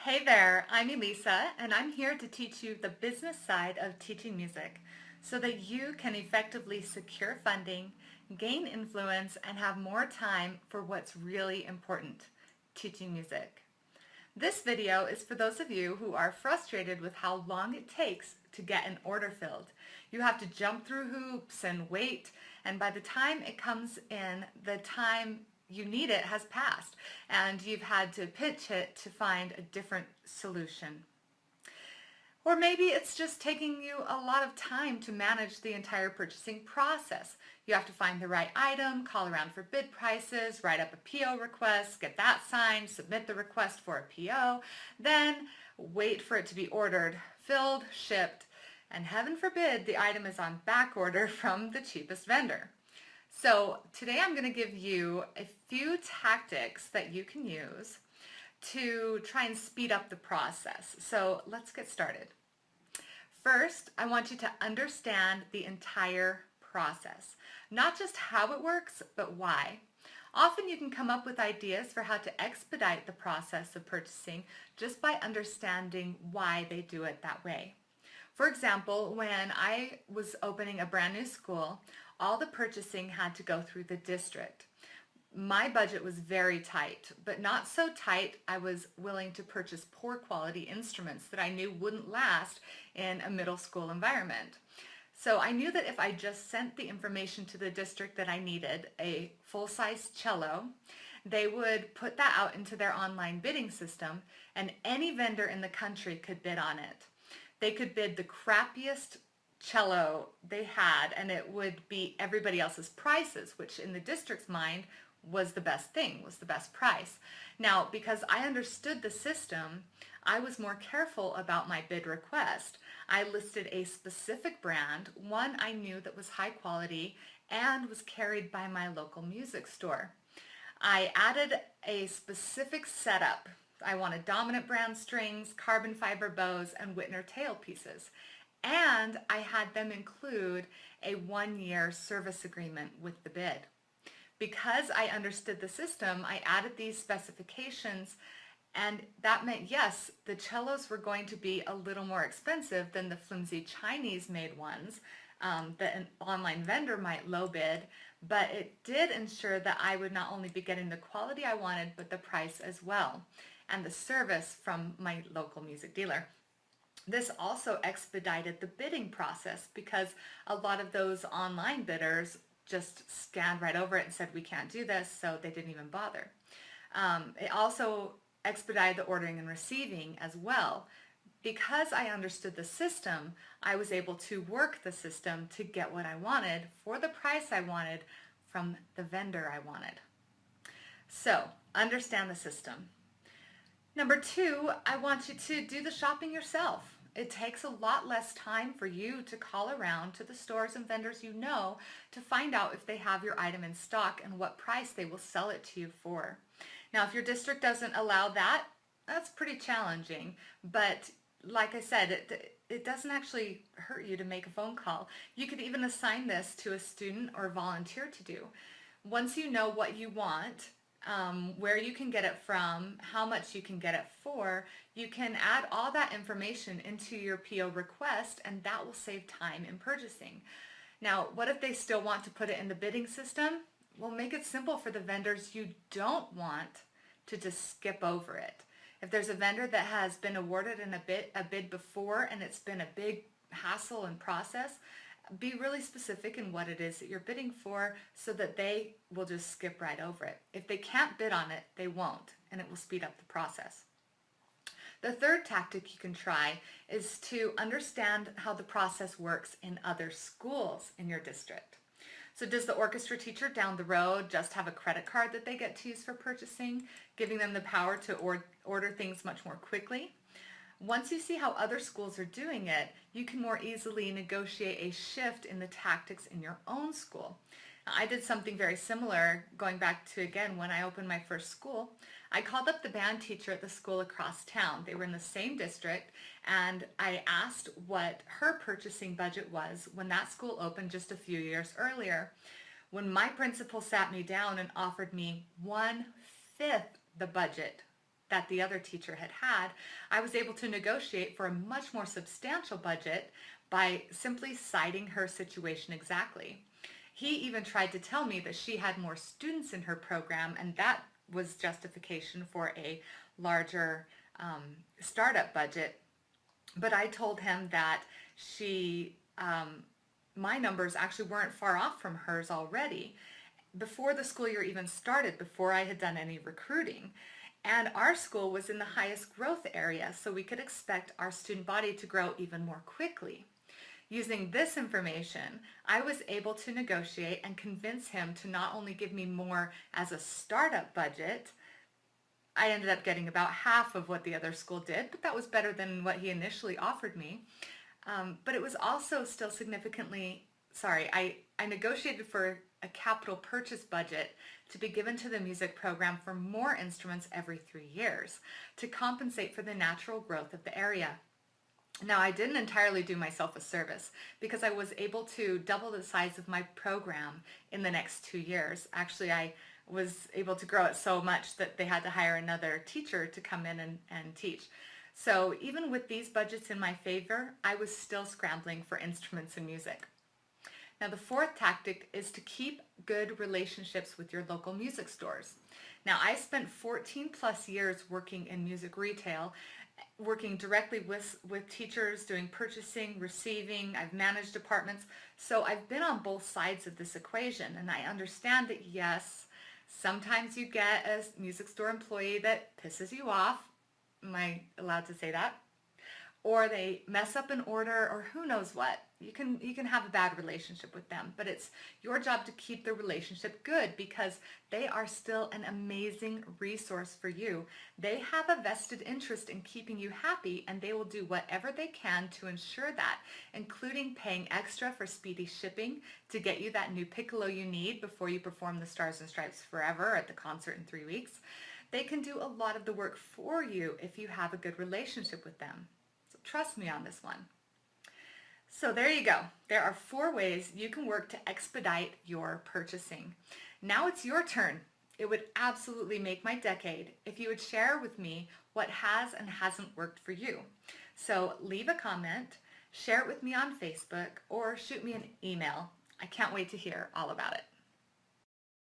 Hey there, I'm Elisa, and I'm here to teach you the business side of teaching music so that you can effectively secure funding, gain influence, and have more time for what's really important, teaching music. This video is for those of you who are frustrated with how long it takes to get an order filled. You have to jump through hoops and wait, and by the time it comes in, the time you need it has passed, and you've had to pitch it to find a different solution. Or maybe it's just taking you a lot of time to manage the entire purchasing process. You have to find the right item, call around for bid prices, write up a PO request, get that signed, submit the request for a PO, then wait for it to be ordered, filled, shipped, and heaven forbid the item is on back order from the cheapest vendor. So today I'm going to give you a few tactics that you can use to try and speed up the process. So let's get started. First, I want you to understand the entire process, not just how it works, but why. Often you can come up with ideas for how to expedite the process of purchasing just by understanding why they do it that way. For example, when I was opening a brand new school, all the purchasing had to go through the district. My budget was very tight, but not so tight I was willing to purchase poor quality instruments that I knew wouldn't last in a middle school environment. So I knew that if I just sent the information to the district that I needed, a full-size cello, they would put that out into their online bidding system, and any vendor in the country could bid on it. They could bid the crappiest cello they had, and it would be everybody else's prices, which in the district's mind was the best thing, was the best price. Now, because I understood the system, I was more careful about my bid request. I listed a specific brand, one I knew that was high quality and was carried by my local music store. I added a specific setup. I wanted dominant brand strings, carbon fiber bows, and Whitner tail pieces. And I had them include a 1-year service agreement with the bid. Because I understood the system, I added these specifications, and that meant, yes, the cellos were going to be a little more expensive than the flimsy Chinese-made ones that an online vendor might low bid, but it did ensure that I would not only be getting the quality I wanted, but the price as well, and the service from my local music dealer. This also expedited the bidding process because a lot of those online bidders just scanned right over it and said, we can't do this, so they didn't even bother. It also expedited the ordering and receiving as well. Because I understood the system, I was able to work the system to get what I wanted for the price I wanted from the vendor I wanted. So, understand the system. Number 2, I want you to do the shopping yourself. It takes a lot less time for you to call around to the stores and vendors you know to find out if they have your item in stock and what price they will sell it to you for. Now, if your district doesn't allow that, that's pretty challenging, but like I said, it doesn't actually hurt you to make a phone call. You could even assign this to a student or volunteer to do. Once you know what you want, where you can get it from, how much you can get it for, you can add all that information into your PO request, and that will save time in purchasing. Now, what if they still want to put it in the bidding system? Well, make it simple for the vendors you don't want to just skip over it. If there's a vendor that has been awarded in a bid before and it's been a big hassle and process, be really specific in what it is that you're bidding for so that they will just skip right over it. If they can't bid on it, they won't, and it will speed up the process. The third tactic you can try is to understand how the process works in other schools in your district. So does the orchestra teacher down the road just have a credit card that they get to use for purchasing, giving them the power to order things much more quickly? Once you see how other schools are doing it, you can more easily negotiate a shift in the tactics in your own school. Now, I did something very similar going back to, again, when I opened my first school. I called up the band teacher at the school across town. They were in the same district, and I asked what her purchasing budget was when that school opened just a few years earlier. When my principal sat me down and offered me 1/5 the budget that the other teacher had, I was able to negotiate for a much more substantial budget by simply citing her situation exactly. He even tried to tell me that she had more students in her program, and that was justification for a larger startup budget. But I told him that my numbers actually weren't far off from hers already before the school year even started, before I had done any recruiting. And our school was in the highest growth area, so we could expect our student body to grow even more quickly. Using this information, I was able to negotiate and convince him to not only give me more as a startup budget. I ended up getting about half of what the other school did, but that was better than what he initially offered me. But it was also still I negotiated for a capital purchase budget to be given to the music program for more instruments every 3 years to compensate for the natural growth of the area. Now, I didn't entirely do myself a service because I was able to double the size of my program in the next 2 years. Actually, I was able to grow it so much that they had to hire another teacher to come in and teach. So even with these budgets in my favor, I was still scrambling for instruments and music. Now, the fourth tactic is to keep good relationships with your local music stores. Now, I spent 14 plus years working in music retail, working directly with teachers, doing purchasing, receiving. I've managed departments. So I've been on both sides of this equation, and I understand that, yes, sometimes you get a music store employee that pisses you off. Am I allowed to say that? Or they mess up an order, or who knows what. You can have a bad relationship with them, but it's your job to keep the relationship good because they are still an amazing resource for you. They have a vested interest in keeping you happy, and they will do whatever they can to ensure that, including paying extra for speedy shipping to get you that new piccolo you need before you perform the Stars and Stripes Forever at the concert in 3 weeks. They can do a lot of the work for you if you have a good relationship with them. Trust me on this one. So there you go. There are 4 ways you can work to expedite your purchasing. Now it's your turn. It would absolutely make my decade if you would share with me what has and hasn't worked for you. So leave a comment, share it with me on Facebook, or shoot me an email. I can't wait to hear all about it.